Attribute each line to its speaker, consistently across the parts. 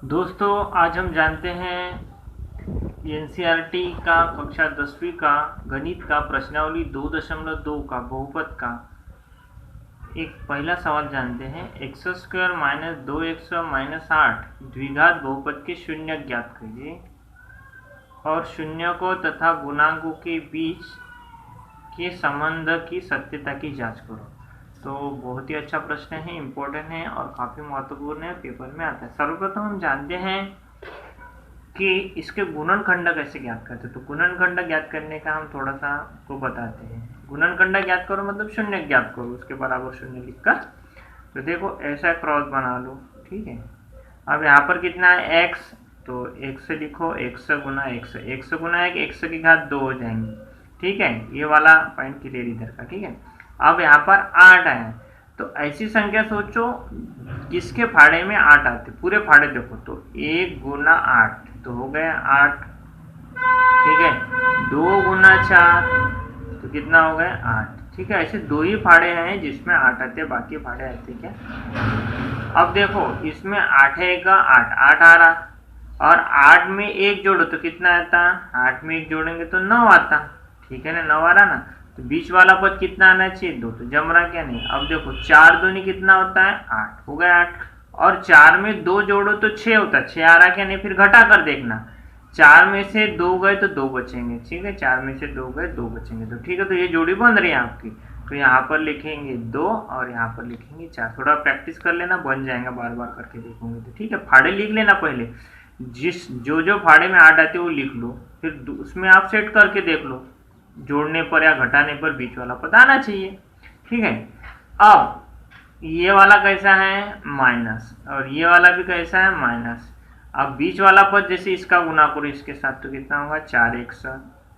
Speaker 1: दोस्तों, आज हम जानते हैं एनसीईआरटी का कक्षा 10वीं का गणित का प्रश्नावली 2.2 का बहुपद का एक पहला सवाल जानते हैं। X square minus 2x minus 8 द्विघात बहुपद के शून्य ज्ञात करिए और शून्य को तथा गुणांकों के बीच के संबंध की सत्यता की जांच करो। तो बहुत ही अच्छा प्रश्न है, इम्पोर्टेंट है और काफ़ी महत्वपूर्ण है, पेपर में आता है। सर्वप्रथम हम जानते हैं कि इसके गुणनखंड कैसे ज्ञात करते हैं। तो गुणनखंड ज्ञात करने का हम थोड़ा सा को बताते हैं। गुणनखंड ज्ञात करो मतलब शून्य ज्ञात करो, उसके बराबर शून्य लिखकर। तो देखो ऐसा क्रॉस बना लो, ठीक है। अब यहाँ पर कितना है x, तो x से लिखो x गुना x, x गुना x की घात 2 हो जाएंगे, ठीक है। ये वाला पॉइंट क्लियर इधर का, ठीक है। अब यहाँ पर 8 है, तो ऐसी संख्या सोचो जिसके फाड़े में 8 आते, पूरे फाड़े देखो तो 1 गुना 8 तो हो गया 8, ठीक है। 2 गुना 4 तो कितना हो गया 8, ठीक है। ऐसे दो ही फाड़े हैं जिसमें 8 आते, बाकी फाड़े आते क्या। अब देखो इसमें 8 है का 8 आ रहा और 8 में 1 जोड़ो तो कितना आता, 8 में 1 जोड़ेंगे तो 9 आता, ठीक है ना, 9 आ रहा ना। तो बीच वाला पद कितना आना चाहिए 2, तो जम रहा क्या नहीं। अब देखो 4 दूनी कितना होता है 8, हो गया 8 और 4 में 2 जोड़ो तो 6 होता है, 6 आ रहा क्या नहीं। फिर घटा कर देखना, 4 में से 2 गए तो 2 बचेंगे, ठीक है। 4 में से 2 गए 2 बचेंगे, तो ठीक है। तो ये जोड़ी बन रही है आपकी। तो यहाँ पर लिखेंगे 2 और यहाँ पर लिखेंगे 4। थोड़ा प्रैक्टिस कर लेना, बन जाएगा, बार बार करके देखोगे तो, ठीक है। फाड़े लिख लेना पहले, जो फाड़े में 8 आते वो लिख लो, फिर उसमें आप सेट करके देख लो, जोड़ने पर या घटाने पर बीच वाला पता आना चाहिए, ठीक है। अब ये वाला कैसा है माइनस और ये वाला भी कैसा है माइनस। अब बीच वाला पद जैसे इसका गुना करो इसके साथ तो कितना होगा 4x,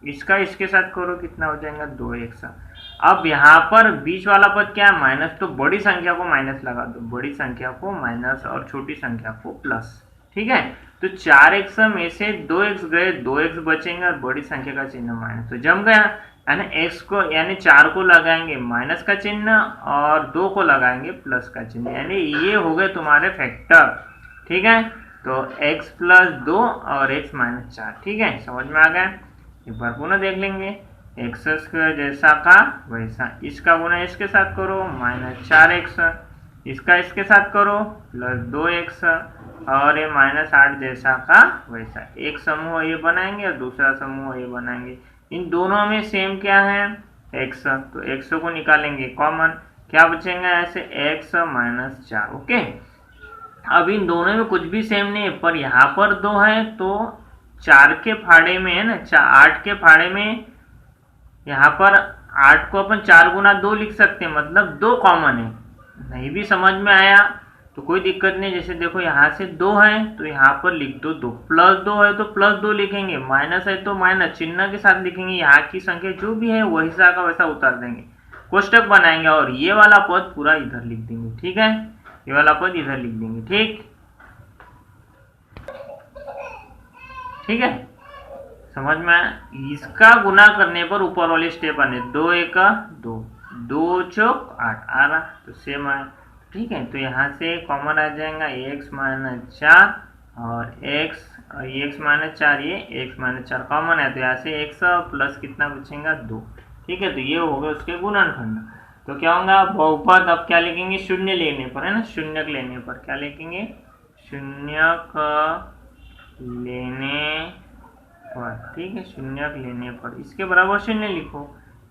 Speaker 1: इसका इसके साथ करो कितना हो जाएगा 2x। अब यहाँ पर बीच वाला पद क्या है माइनस, तो बड़ी संख्या को माइनस लगा दो, बड़ी संख्या को माइनस और छोटी संख्या को प्लस, ठीक है। तो 4x में से 2x गए, 2x बचेंगे और बड़ी संख्या का चिन्ह माइनस, तो जम गया। यानी x को यानी 4 को लगाएंगे माइनस का चिन्ह और 2 को लगाएंगे प्लस का चिन्ह, यानी ये हो गए तुम्हारे फैक्टर, ठीक है। तो x प्लस 2 और x माइनस 4, ठीक है, समझ में आ गया। एक बार पुनः देख लेंगे, एक्स स्क्वायर जैसा का वैसा, इसका गुना इसके साथ करो माइनस 4x, इसका इसके साथ करो प्लस 2x और ये माइनस 8 जैसा का वैसा। एक समूह ये बनाएंगे और दूसरा समूह ये बनाएंगे। इन दोनों में सेम क्या है x, तो x को निकालेंगे कॉमन, क्या बचेगा ऐसे x माइनस 4, ओके। अब इन दोनों में कुछ भी सेम नहीं है, पर यहाँ पर 2 है तो 4 के फाड़े में है ना, 8 के फाड़े में यहाँ पर 8 को अपन 4 गुना 2 लिख सकते हैं, मतलब 2 कॉमन है। नहीं भी समझ में आया तो कोई दिक्कत नहीं, जैसे देखो यहाँ से 2 है तो यहाँ पर लिख दो 2, प्लस 2 है तो प्लस 2 लिखेंगे, माइनस है तो माइनस चिन्ह के साथ लिखेंगे, यहाँ की संख्या जो भी है वही सा का वैसा उतार देंगे, कोष्टक बनाएंगे और ये वाला पद पूरा इधर लिख देंगे, ठीक है। ये वाला पद इधर लिख देंगे, ठीक है, समझ में। इसका गुना करने पर ऊपर वाले स्टेप आने, 2 एक 2, 2 चौक 8 आ रहा, तो सेम आया, ठीक है। तो यहाँ से कॉमन आ जाएगा x माइनस 4 और x माइनस 4, ये x माइनस 4 कॉमन है, तो यहाँ से x प्लस कितना बचेगा 2, ठीक है। तो ये हो गए उसके गुणनखंड। तो क्या होगा बहुपद, अब क्या लिखेंगे शून्य लेने पर, है ना, शून्यक लेने पर क्या लिखेंगे, शून्यक लेने पर, ठीक है, शून्यक लेने पर इसके बराबर शून्य लिखो,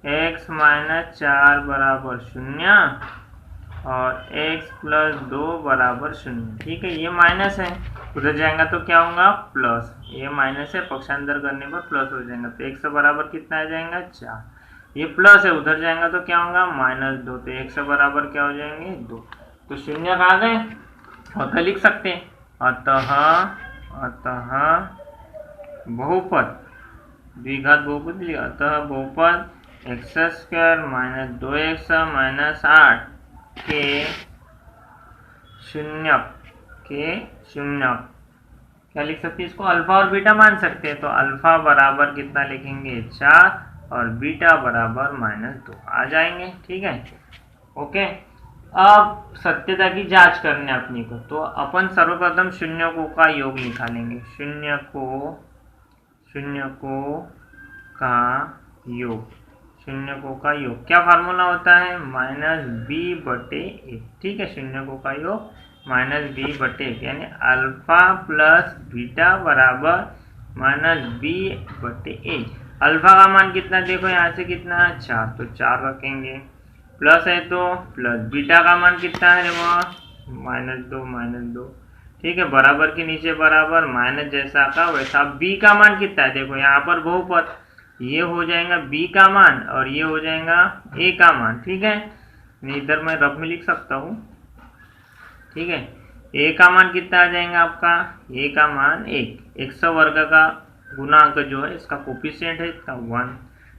Speaker 1: x माइनस 4 बराबर 0 और x प्लस 2 बराबर 0, ठीक है। ये माइनस है, उधर जाएगा तो क्या होगा प्लस, ये माइनस है पक्षांतर करने पर प्लस हो जाएगा, तो x बराबर कितना आ जाएगा 4, ये प्लस है उधर जाएगा तो क्या होगा माइनस 2, तो x बराबर क्या हो जाएंगे 2। तो शून्य आ गए, अतः लिख सकते हैं, अतः बहुपद द्विघात बहुपद, अतः बहुपद x square minus 2x minus 8 के शून्यक क्या लिख सकते हैं, इसको अल्फा और बीटा मान सकते हैं। तो अल्फा बराबर कितना लिखेंगे 4 और बीटा बराबर -2 आ जाएंगे, ठीक है, ओके। अब सत्यता की जांच करने अपनी को, तो अपन सर्वप्रथम शून्यकों का योग निकालेंगे। शून्यकों का योग, शून्यकों का योग क्या फार्मूला होता है? -b/a। ठीक है, शून्यकों का योग -b/a, यानी अल्फा प्लस बीटा बराबर -b/a। अल्फा का मान कितना देखो यहाँ से, कितना 4, तो 4 रखेंगे, प्लस है तो प्लस, बीटा का मान कितना है वो -2। ठीक है, बराबर के नीचे बराबर, माइनस जैसा का वैसा। बी का मान कितना है देखो यहाँ पर बहुपद, ये हो जाएगा बी का मान और ये हो जाएगा ए का मान। ठीक है, इधर मैं रफ में लिख सकता हूँ। ठीक है, ए का मान कितना आ जाएगा आपका? ए का मान 1, 100 वर्ग का गुणांक जो है इसका कोफिशिएंट है इसका 1।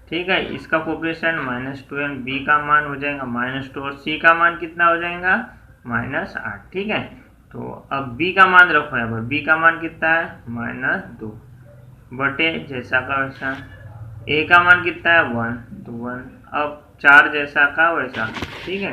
Speaker 1: ठीक है, इसका कोफिशिएंट -2 एंड बी का मान हो जाएगा -2 और सी का मान कितना हो जाएगा? -8। ठीक है, तो अब बी का मान रखो यहाँ पर, बी का मान कितना है? -2 बटे जैसा का वैसा। ए का मान कितना है? 1, तो 1। अब 4 जैसा का वैसा। ठीक है,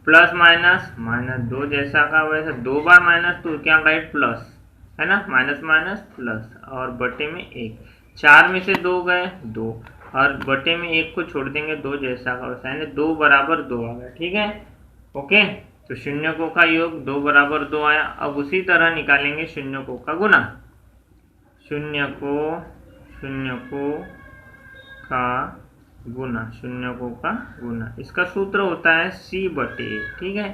Speaker 1: प्लस माइनस -2 जैसा का वैसा, 2 बार माइनस तो क्या राइट प्लस है ना, माइनस माइनस प्लस, और बटे में 1, 4 में से 2 गए 2 और बटे में 1 को छोड़ देंगे, 2 जैसा का वैसा, यानी 2 बराबर 2 आ गया। ठीक है, ओके, तो शून्यकों का योग 2 बराबर 2 आया। अब उसी तरह निकालेंगे शून्यकों का गुना। शून्यकों का गुना, इसका सूत्र होता है c/a। ठीक है,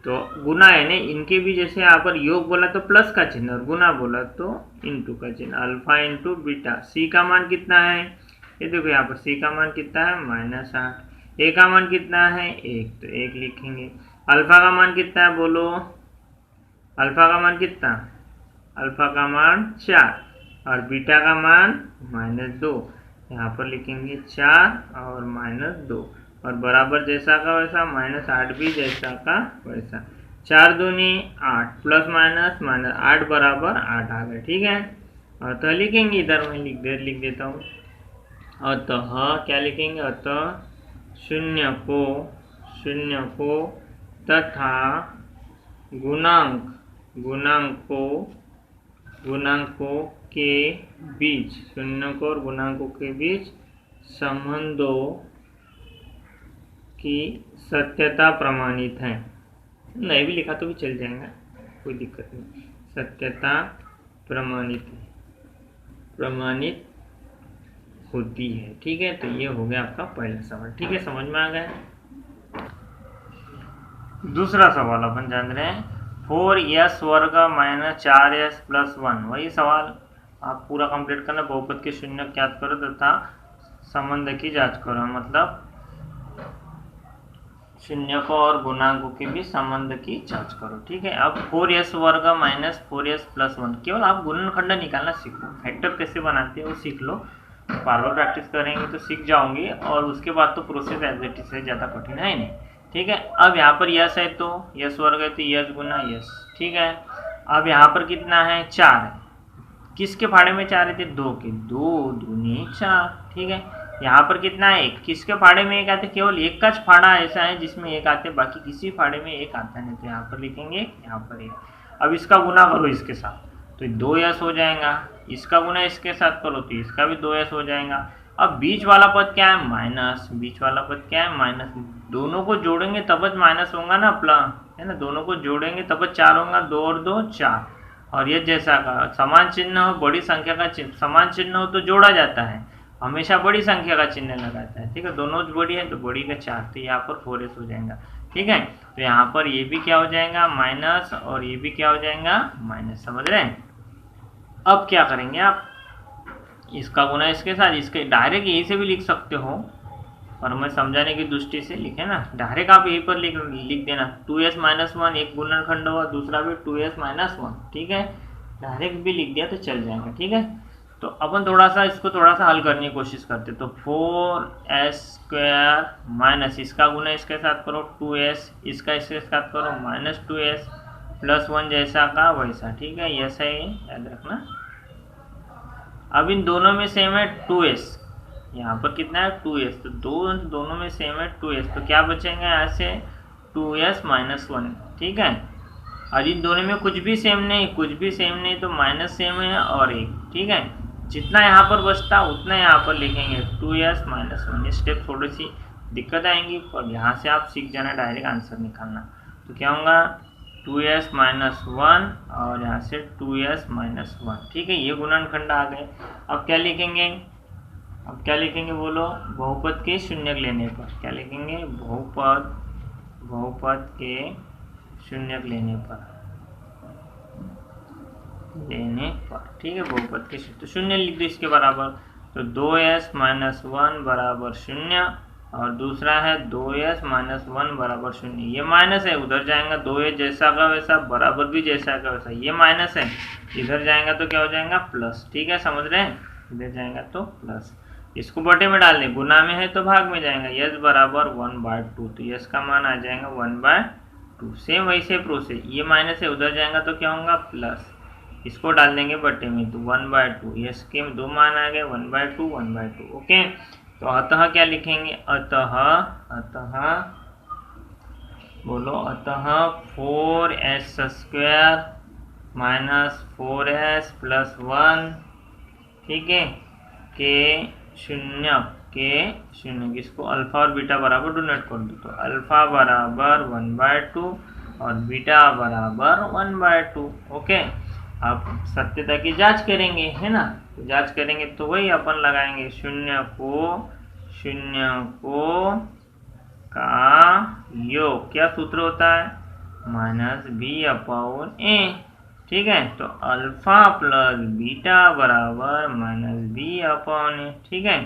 Speaker 1: तो गुना यानी इनके भी, जैसे यहाँ पर योग बोला तो प्लस का चिन्ह और गुना बोला तो इंटू का चिन्ह, अल्फा इंटू बीटा। सी का मान कितना है? ये देखो यहाँ पर सी का मान कितना है? -8। ए का मान कितना है? 1, तो 1 लिखेंगे। अल्फा का मान कितना है बोलो? अल्फा का मान कितना? अल्फा का मान 4 और बीटा का मान -2। यहाँ पर लिखेंगे 4 और -2 और बराबर जैसा का वैसा, -8 भी जैसा का वैसा। 4 दूनी 8 प्लस माइनस माइनस 8 बराबर 8 आ गए। ठीक है, अतः लिखेंगे, इधर मैं लिख देता हूँ। अतः क्या लिखेंगे? अतः शून्यकों तथा गुणांकों के बीच, शून्यकों और गुणांकों के बीच संबंधों की सत्यता प्रमाणित है। नहीं भी लिखा तो भी चल जाएगा, कोई दिक्कत नहीं। सत्यता प्रमाणित होती है। ठीक है, तो ये हो गया आपका पहला सवाल। ठीक है, समझ में आ गया। दूसरा सवाल अपन जान रहे हैं, 4s वर्ग -4s + 1। वही सवाल आप पूरा कंप्लीट करना। बहुपद के शून्य ज्ञात करो तथा संबंध की जांच करो, मतलब शून्यकों और गुणांकों के भी संबंध की जांच करो। ठीक है, अब 4s वर्ग -4s + 1, केवल आप गुणनखंड निकालना सीखो, फैक्टर कैसे बनाते हैं वो सीख लो। बार बार प्रैक्टिस करेंगे तो सीख जाओगे और उसके बाद तो प्रोसेस एज इट इज है, ज़्यादा कठिन है नहीं। ठीक है, अब यहाँ पर यस है तो यस वर्ग है तो यस गुना यस। ठीक है, अब यहाँ पर कितना है? 4 है। किसके फाड़े में 4 है? 2 के, 2 दूनी 4। ठीक है, यहाँ पर कितना है? 1। किसके फाड़े में 1 आते? केवल एक का फाड़ा ऐसा है जिसमें 1 आते, बाकी किसी फाड़े में 1 आता नहीं, तो यहाँ पर लिखेंगे यहाँ पर 1। अब इसका गुना करो इसके साथ तो 2s हो जाएगा, इसका गुना इसके साथ करो तो इसका भी 2s हो जाएगा। अब बीच वाला पद क्या है? माइनस। बीच वाला पद क्या है? माइनस। दोनों को जोड़ेंगे तब माइनस होगा ना, प्लस है ना, दोनों को जोड़ेंगे तब 4 होगा, 2 और 2 4। और ये जैसा का समान चिन्ह हो, बड़ी संख्या का समान चिन्ह हो तो जोड़ा जाता है, हमेशा बड़ी संख्या का चिन्ह लगाता है। ठीक है, दोनों बड़ी है तो बड़ी का 4, तो यहाँ पर 4s हो जाएगा। ठीक है, तो यहाँ पर ये भी क्या हो जाएगा? माइनस, और ये भी क्या हो जाएगा? माइनस। समझ रहे हैं? अब क्या करेंगे आप? इसका गुना इसके साथ, इसके डायरेक्ट यही से भी लिख सकते हो, और मैं समझाने की दृष्टि से लिखे ना, डायरेक्ट आप यहीं पर लिख देना। 2s - 1 एक गुणनखंड हुआ, दूसरा भी 2s - 1। ठीक है, डायरेक्ट भी लिख दिया तो चल जाएगा। ठीक है, तो अपन थोड़ा सा इसको हल करने की कोशिश करते। तो 4s² माइनस इसका गुना इसके साथ करो 2s, इसका इसके साथ करो -2s + 1 जैसा का वैसा। ठीक है, यस है, याद रखना। अब इन दोनों में सेम है 2s, यहाँ पर कितना है? 2s, तो दोनों में सेम है 2s, तो क्या बचेंगे यहाँ से? 2s माइनस 1, ठीक है। और इन दोनों में कुछ भी सेम नहीं तो माइनस सेम है और एक, ठीक है। जितना यहाँ पर बचता उतना यहाँ पर लिखेंगे 2s माइनस 1। ये स्टेप थोड़ी सी दिक्कत आएंगी और यहाँ से आप सीख जाना डायरेक्ट आंसर निकालना। तो क्या होगा 2s माइनस 1 और यहाँ से 2s माइनस 1, ठीक है। ये गुणनखंड आ गए। अब क्या लिखेंगे, बोलो, बहुपद के शून्यक लेने पर क्या लिखेंगे, बहुपद के शून्यक लेने पर, ठीक है। बहुपद के तो शून्य लिख दो इसके बराबर। तो 2s माइनस 1 बराबर 0 और दूसरा है 2s माइनस 1 बराबर 0। ये माइनस है, उधर जाएगा 2s जैसा का वैसा, बराबर भी जैसा का वैसा। ये माइनस है, इधर जाएगा तो क्या हो जाएगा प्लस, ठीक है, समझ रहे हैं। इधर जाएगा तो प्लस, इसको बटे में डाल दें, गुना में है तो भाग में जाएगा। यस बराबर 1/2, तो यस का मान आ जाएगा 1/2। सेम वैसे प्रोसेस, ये माइनस है, उधर जाएगा तो क्या होगा प्लस, इसको डाल देंगे बटे में तो 1/2। यस के दो मान आ गए 1/2 1/2, ओके। तो अतः क्या लिखेंगे, अतः बोलो, अतः 4s² माइनस 4s प्लस 1, ठीक है, के शून्य, इसको अल्फा और बीटा बराबर डोनेट कर दो। तो अल्फा बराबर 1/2 और बीटा बराबर 1/2, ओके। आप सत्यता की जांच करेंगे, है ना। तो जांच करेंगे तो वही अपन लगाएंगे, शून्य को का योग क्या सूत्र होता है, -b/a, ठीक है। तो अल्फा प्लस बीटा बराबर -b/a, ठीक है।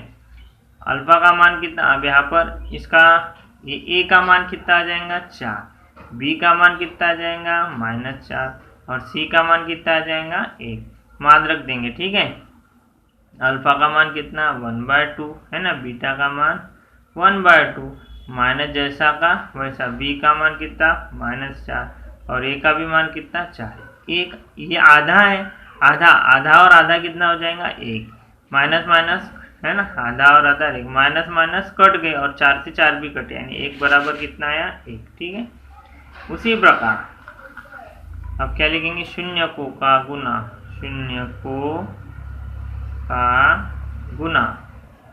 Speaker 1: अल्फा का मान कितना, अब यहाँ पर इसका ये a का मान कितना आ जाएगा 4, b का मान कितना आ जाएगा -4 और c का मान कितना आ जाएगा 1, मान रख देंगे, ठीक है। अल्फा का मान कितना 1/2 है ना, बीटा का मान 1/2, माइनस जैसा का वैसा, b का मान कितना -4 और a का भी मान कितना 4। एक ये आधा है, आधा और आधा कितना हो जाएगा 1, माइनस है ना, आधा और आधा 1, माइनस कट गए और 4 से 4 भी कटे, यानी 1 बराबर कितना आया 1, ठीक है। उसी प्रकार अब क्या लिखेंगे, शून्य को का गुना,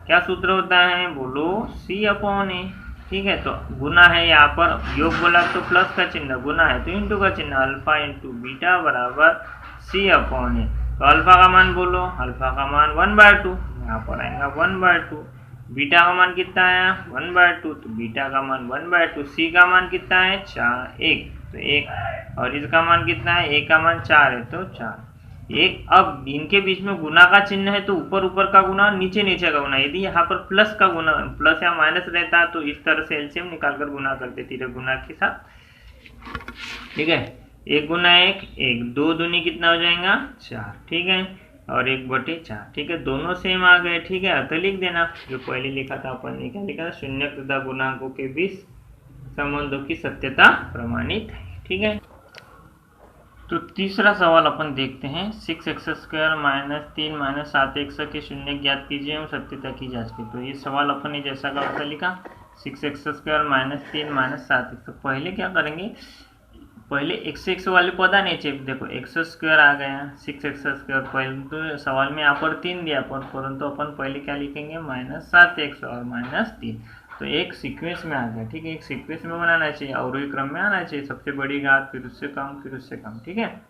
Speaker 1: क्या सूत्र होता है, बोलो c/a, ठीक है। तो गुना है, यहाँ पर योग बोला तो प्लस का चिन्ह, गुना है तो इंटू का चिन्ह, अल्फा इंटू बीटा बराबर c/a। तो अल्फा का मान बोलो, अल्फा का मान 1/2, यहाँ पर आएगा 1/2, बीटा का मान कितना आया 1/2, तो बीटा का मान 1/2, c का मान कितना है 1, तो 1 और इसका मान कितना है, a का मान 4 है तो 4, 1। अब इनके बीच में गुना का चिन्ह है तो ऊपर का गुना, नीचे का गुना। यदि यहाँ पर प्लस का गुना, प्लस या माइनस रहता तो इस तरह से एलसीएम निकालकर गुना करते थे गुना के साथ, ठीक है। 1 गुना 1, 2 दूनी कितना हो जाएगा 4, ठीक है, और 1/4, ठीक है। दोनों सेम आ गए, ठीक है। अतः लिख देना जो पहले लिखा था अपन ने, क्या लिखा था, शून्य तथा गुणांकों के बीच संबंधों की सत्यता प्रमाणित है, ठीक है। तो तीसरा सवाल अपन देखते हैं, 6x² - 3 - 7x के शून्य ज्ञात कीजिए एवं सत्यता की जांच की। तो ये सवाल अपन ने जैसा का वैसा लिखा, 6x² - 3 - 7x। तो पहले क्या करेंगे, पहले x वाले पद आने चाहिए, देखो x² आ गया, 6x², पहले तो सवाल में यहाँ पर 3 दिया, परंतु अपन पहले क्या लिखेंगे -7x और -3। तो एक सीक्वेंस में आ गया, ठीक है, एक सीक्वेंस में बनाना चाहिए, अवरोही क्रम में आना चाहिए, सबसे बड़ी घात फिर उससे कम फिर उससे कम, ठीक है।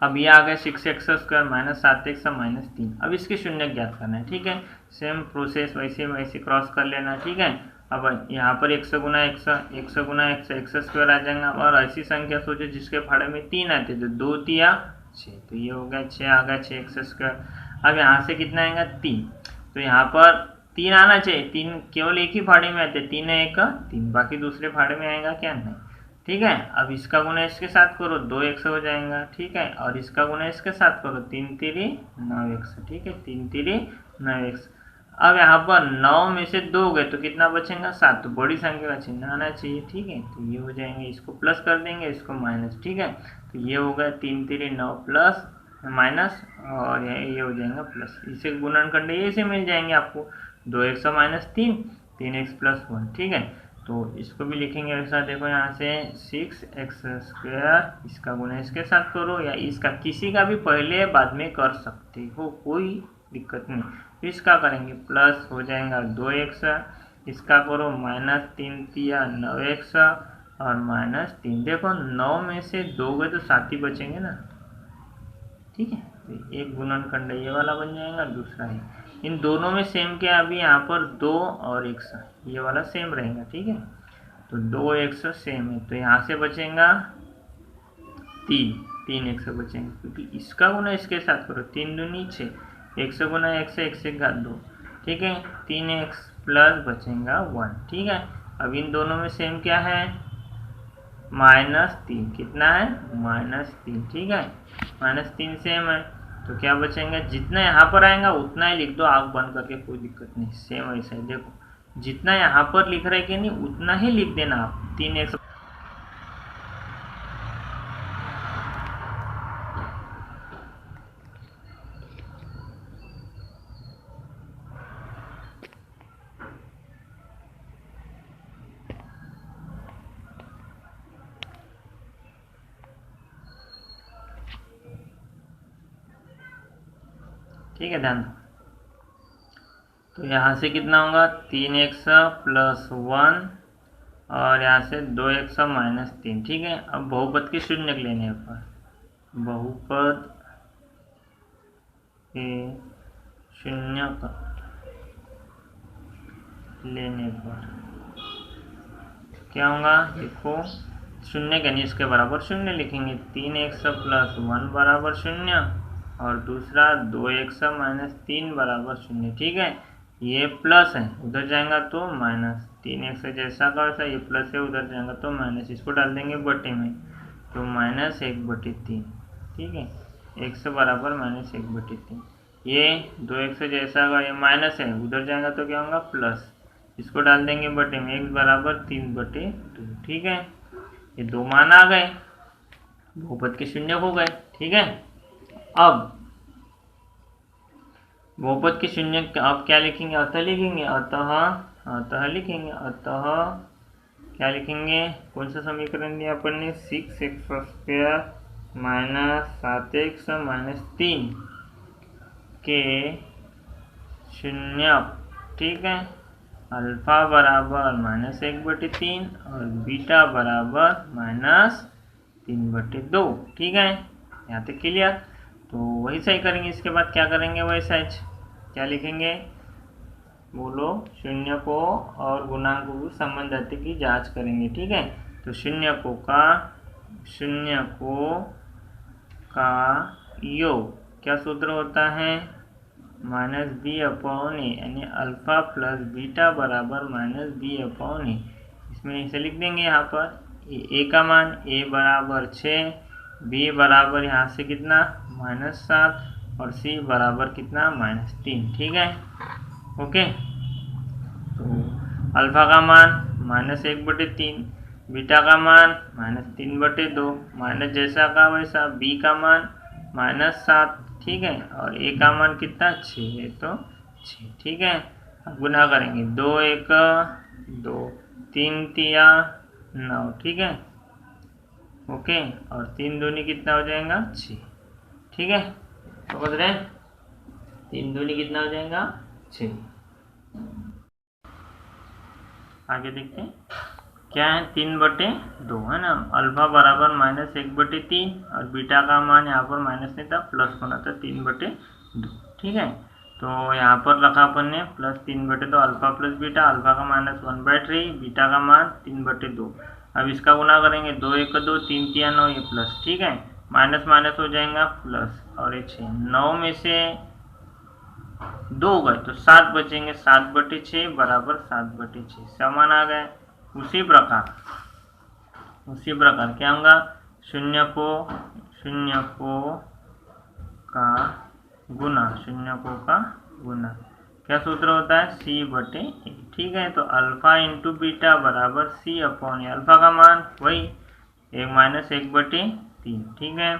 Speaker 1: अब ये आ गया 6x² - 7x -3। अब इसके शून्य ज्ञात करना है, ठीक है। सेम प्रोसेस वैसे क्रॉस कर लेना, ठीक है। अब यहाँ पर 100 गुना 100 आ जाएगा, और ऐसी संख्या सोचो जिसके फाड़े में 3 आते, तो 2 तिया 6, तो ये हो गया 6 आ गया 6x²। अब यहाँ से कितना आएगा 3, तो यहाँ पर 3 आना चाहिए, 3 केवल एक ही फाड़े में आते, 3 है 1 3, बाकी दूसरे फाड़े में आएगा क्या नहीं, ठीक है। अब इसका गुना इसके साथ करो 2x हो जाएगा, ठीक है, और इसका गुना इसके साथ करो 3 3 9x, ठीक है, 3 3 9x। अब यहाँ पर 9 में से 2 गए तो कितना बचेगा 7, तो बड़ी संख्या का चिन्ह आना चाहिए, ठीक है। तो ये हो जाएंगे, इसको प्लस कर देंगे, इसको माइनस, ठीक है। तो ये होगा 3 3 9 प्लस माइनस, और ये हो जाएगा प्लस, इसे गुणनखंड ये से मिल जाएंगे आपको, 2x - 3 3x + 1, ठीक है। तो इसको भी लिखेंगे ऐसा, देखो यहाँ से 6x² इसका गुना इसके साथ करो, या इसका किसी का भी पहले बाद में कर सकते हो, कोई दिक्कत नहीं। तो इसका करेंगे प्लस हो जाएगा 2x, इसका करो -3×3 = 9x और -3। देखो 9 में से 2 गए तो 7 ही बचेंगे ना, ठीक है। तो एक गुणनखंड ये वाला बन जाएगा, दूसरा है। इन दोनों में सेम क्या है, अभी यहाँ पर 2 और x ये वाला सेम रहेगा, ठीक है। तो 2x सेम है, तो यहाँ से बचेगा 3x बचेंगे, क्योंकि इसका गुना इसके साथ करो, 3 दूनी 6, x गुना x है, x घात 2, ठीक है। 3x प्लस बचेगा 1, ठीक है। अब इन दोनों में सेम क्या है, -3, कितना है -3, ठीक है। -3 सेम है, तो क्या बचेगा, जितना यहाँ पर आएगा उतना ही लिख दो, आग बंद करके, कोई दिक्कत नहीं। सेम ऐसा ही देखो, जितना यहाँ पर लिख रहे कि नहीं उतना ही लिख देना आप। 3x ठीक है, ध्यान दो। तो यहाँ से कितना होगा 3x + 1 और यहाँ से 2x - 3, ठीक है। अब बहुपद के शून्य लेने पर, बहुपद के शून्य लेने पर क्या होगा, देखो शून्य के नहीं इसके बराबर शून्य लिखेंगे, 3x + 1 बराबर 0 और दूसरा 2x - 3 बराबर 0, ठीक है। ये प्लस है, उधर जाएगा तो माइनस, 3x जैसा का वैसा, ये प्लस है उधर जाएगा तो माइनस, इसको डाल देंगे बटे में, तो -1/3, ठीक है। x बराबर -1/3, ये 2x जैसा का ये माइनस है, उधर जाएगा तो क्या होगा प्लस, इसको डाल देंगे बटे में, x बराबर 3/2, ठीक है। ये दो मान आ गए, बहुपद के शून्य हो गए, ठीक है। अब बहुपद के शून्य अब क्या लिखेंगे, अतः लिखेंगे, अतः लिखेंगे, अतः क्या लिखेंगे, कौन सा समीकरण दिया अपन ने, 6x² - 7x - 3 के शून्य, ठीक है। अल्फा बराबर -1/3 और बीटा बराबर -3/2, ठीक है। यहाँ तक क्लियर। तो वही सही करेंगे, इसके बाद क्या करेंगे, वही सच क्या लिखेंगे, बोलो, शून्य को और गुणांक को संबंध की जांच करेंगे, ठीक है। तो शून्य का योग क्या सूत्र होता है, -b/a, यानी अल्फा प्लस बीटा बराबर -b/a। इसमें इसे लिख देंगे यहाँ पर, a का मान a बराबर 6, b बराबर यहाँ से कितना -7 और c बराबर कितना -3, ठीक है। ओके, तो अल्फा का मान -1/3, बीटा का मान -3/2, माइनस जैसा का वैसा, b का मान -7, ठीक है, और a का मान कितना 6 है, तो 6, ठीक है। अब गुना करेंगे, 2 1 2, 3 3 9, ठीक है। ओके, और 3 दूनी कितना हो जाएगा 6, ठीक है। तो बता रहे 3 दूनी कितना हो जाएगा 6। आगे देखते हैं क्या है, 3/2 है ना, अल्फा बराबर -1/3 और बीटा का मान यहाँ पर माइनस नहीं था, प्लस होना था 3/2, ठीक है। तो यहाँ पर रखा अपन ने +3/2, अल्फा प्लस बीटा, अल्फा का -1/3, बीटा का मान 3/2। अब इसका गुना करेंगे, 2 1 2, 3 3 9, ये प्लस, ठीक है, माइनस माइनस हो जाएगा प्लस, और ये 6, 9 में से 2 गए तो 7 बचेंगे, 7/6 बराबर 7/6, समान आ गए। उसी प्रकार क्या होगा, शून्य को का गुना, क्या सूत्र होता है, c/a, ठीक है। तो अल्फा इंटू बीटा बराबर c/a, अल्फा का मान वही 1/3, ठीक है।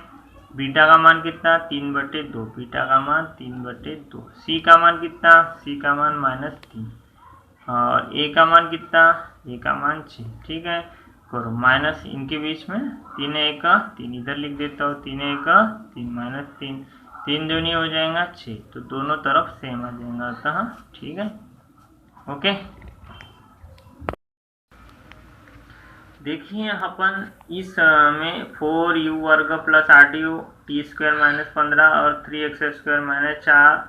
Speaker 1: बीटा का मान कितना 3/2, बीटा का मान 3/2, c का मान कितना, c का मान -3, और ए का मान कितना, ए का मान 6। ठीक है, करो माइनस इनके बीच में 3 एक 3 इधर लिख देता हूँ, 3 एक 3 माइनस 3, 3 दूनी हो जाएगा 6, तो दोनों तरफ सेम आ जाएगा अतः। ठीक है, ओके। देखिए अपन इस में 4u वर्ग plus 8u T square minus 15 और 3x square minus 4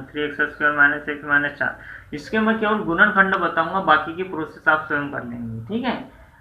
Speaker 1: 3x square minus 1 minus 4, इसके मैं केवल गुणनखंड बताऊंगा, बाकी की प्रोसेस आप स्वयं कर लेंगे। ठीक है,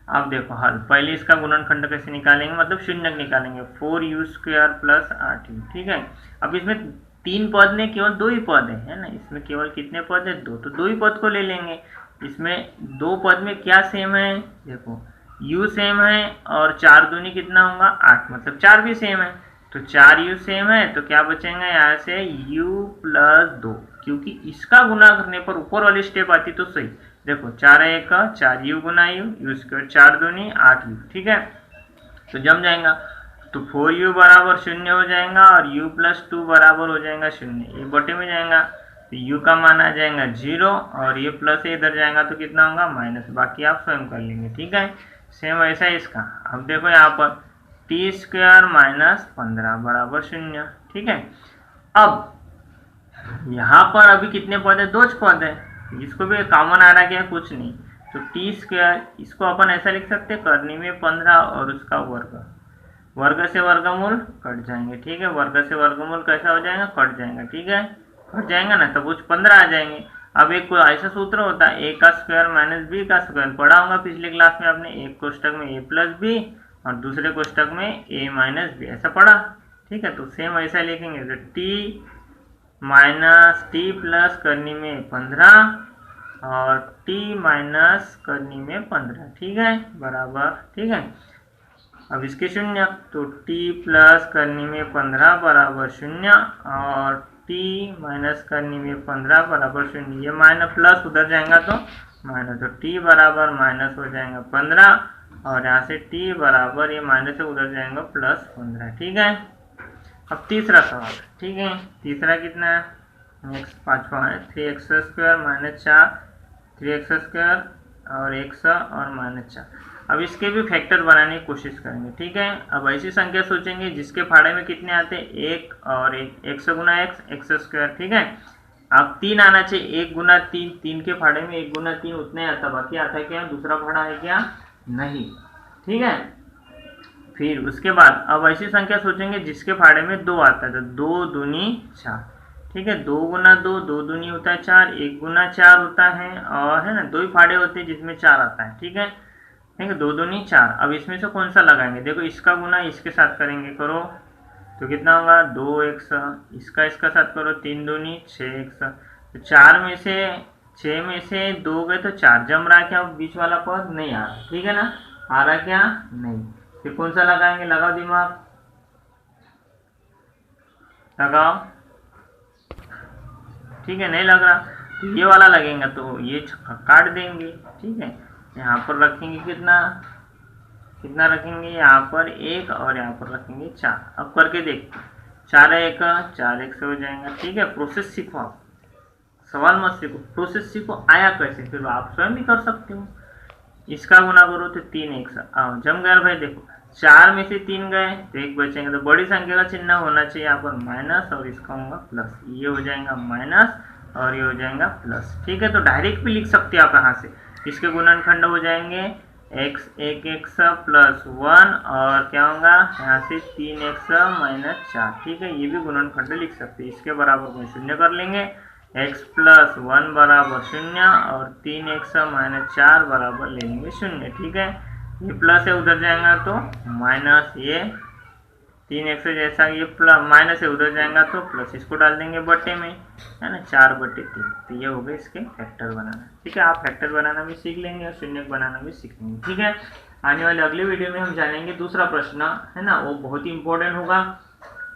Speaker 1: अब देखो हल, पहले इसका गुणनखंड कैसे निकालेंगे, मतलब शून्यक निकालेंगे, 4u स्क्वायर प्लस 8u। ठीक है, अब इसमें 3 पद में केवल 2 ही पद है ना, इसमें केवल कितने पद है, 2, तो 2 ही पद को ले लेंगे। इसमें 2 पद में क्या सेम है, देखो u सेम है और 4 दूनी कितना होगा 8, मतलब 4 भी सेम है, तो 4u सेम है, तो क्या बचेगा यहाँ से u प्लस 2, क्योंकि इसका गुना करने पर ऊपर वाली स्टेप आती तो सही। देखो 4 एक 4u गुना u स्क्वायर 4 दूनी 8u। ठीक है, तो जम जाएगा, तो 4u बराबर 0 हो जाएगा और u प्लस 2 बराबर हो जाएगा 0, ये बटे में जाएगा, तो u का मान आ जाएगा 0 और ये प्लस इधर जाएगा तो कितना होगा माइनस, बाकी आप स्वयं कर लेंगे। ठीक है, सेम ऐसा है इसका। अब देखो यहाँ पर टी स्क्वायर माइनस 15 बराबर 0। ठीक है, अब यहाँ पर अभी कितने पद है, 2 पद है, इसको भी कॉमन आ रहा क्या, कुछ नहीं, तो टी स्क्वायर इसको अपन ऐसा लिख सकते हैं, करनी में 15 और उसका वर्ग, वर्ग से वर्गमूल कट जाएंगे। ठीक है, वर्ग से वर्गमूल कैसा हो जाएगा, कट जाएगा। ठीक है, कट जाएगा ना, तब कुछ 15 आ जाएंगे। अब एक कोई ऐसा सूत्र होता है, ए का स्क्वायर माइनस बी का स्क्वायर, पढ़ा होगा पिछले क्लास में आपने, एक कोष्टक में ए प्लस बी और दूसरे कोष्टक में ए माइनस बी, ऐसा पढ़ा। ठीक है, तो सेम ऐसा लिखेंगे, तो टी माइनस टी प्लस करनी में 15 और टी माइनस करनी में 15। ठीक है, बराबर। ठीक है, अब इसके शून्य, तो t प्लस करनी में 15 बराबर 0 और t माइनस करनी में 15 बराबर 0, ये माइनस प्लस उधर जाएगा तो माइनस, तो t बराबर माइनस हो जाएगा 15 और यहाँ से t बराबर ये माइनस से उधर जाएगा प्लस 15। ठीक है, अब तीसरा सवाल। ठीक है, तीसरा कितना है, नेक्स्ट 5वां है, 3x square minus 4 3x square और x और माइनस 4। अब इसके भी फैक्टर बनाने की कोशिश करेंगे। ठीक है, अब ऐसी संख्या सोचेंगे जिसके फाड़े में कितने आते हैं, 1 और 1, x गुना x स्क्वायर। ठीक है, अब 3 आना चाहिए, 1 गुना 3, 3 के फाड़े में 1 गुना 3 उतना ही आता, बाकी आता है क्या, दूसरा फाड़ा है क्या, नहीं। ठीक है, फिर उसके बाद अब ऐसी संख्या सोचेंगे जिसके फाड़े में 2 आता है, तो 2 दूनी 4। ठीक है, 2 गुना 2, 2 दूनी होता है 4, 1 गुना 4 होता है, और है ना 2 ही फाड़े होते हैं जिसमें 4 आता है। ठीक है, 2 दूनी 4। अब इसमें से कौन सा लगाएंगे, देखो इसका गुना इसके साथ करेंगे, करो तो कितना होगा 2x, इसका साथ करो 3 दूनी 6x, तो 4 में से 6 में से 2 गए तो 4, जम रहा क्या, बीच वाला पद नहीं आ रहा। ठीक है ना, आ रहा क्या, नहीं, फिर कौन सा लगाएंगे, लगाओ दिमाग, लगाओ। ठीक है, नहीं लग रहा, तो ये वाला लगेगा, तो ये काट देंगे। ठीक है, यहाँ पर रखेंगे कितना कितना रखेंगे, यहाँ पर 1 और यहाँ पर रखेंगे 4। अब करके देखते, 4 1 4 1 से हो जाएगा। ठीक है, प्रोसेस सीखो, आप सवाल मत सीखो, प्रोसेस सीखो आया कैसे, फिर आप स्वयं भी कर सकते हो। इसका गुना करो तो 3 1 आओ, जम गया भाई। देखो 4 में से 3 गए तो 1 बचेंगे, तो बड़ी संख्या का चिन्ह होना चाहिए यहाँ पर माइनस और इसका होगा प्लस, ये हो जाएगा माइनस और ये हो जाएगा प्लस। ठीक है, तो डायरेक्ट भी लिख सकते हैं आप यहाँ से, इसके गुणनखंड हो जाएंगे x 1x प्लस 1 और क्या होगा यहाँ से 3x माइनस 4। ठीक है, ये भी गुणनखंड लिख सकते हैं, इसके बराबर में 0 कर लेंगे, x प्लस 1 बराबर 0 और 3x माइनस 4 बराबर ले लेंगे 0। ठीक है, ये प्लस है उधर जाएगा तो माइनस, ये 3x जैसा ये प्लस माइनस है उधर जाएगा तो प्लस, इसको डाल देंगे बटे में, है ना 4/3, तो ये हो गए इसके फैक्टर बनाना। ठीक है, आप फैक्टर बनाना भी सीख लेंगे और शून्यक बनाना भी सीख लेंगे। ठीक है, आने वाले अगले वीडियो में हम जानेंगे दूसरा प्रश्न, है ना, वो बहुत ही इंपॉर्टेंट होगा,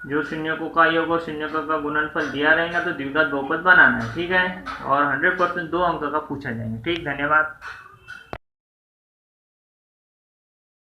Speaker 1: जो शून्यकों का योग और शून्यकों का गुणनफल दिया रहेगा तो द्विघात बहुपद बनाना है। ठीक है, और 100% 2 अंक का पूछा जाएगा। ठीक, धन्यवाद।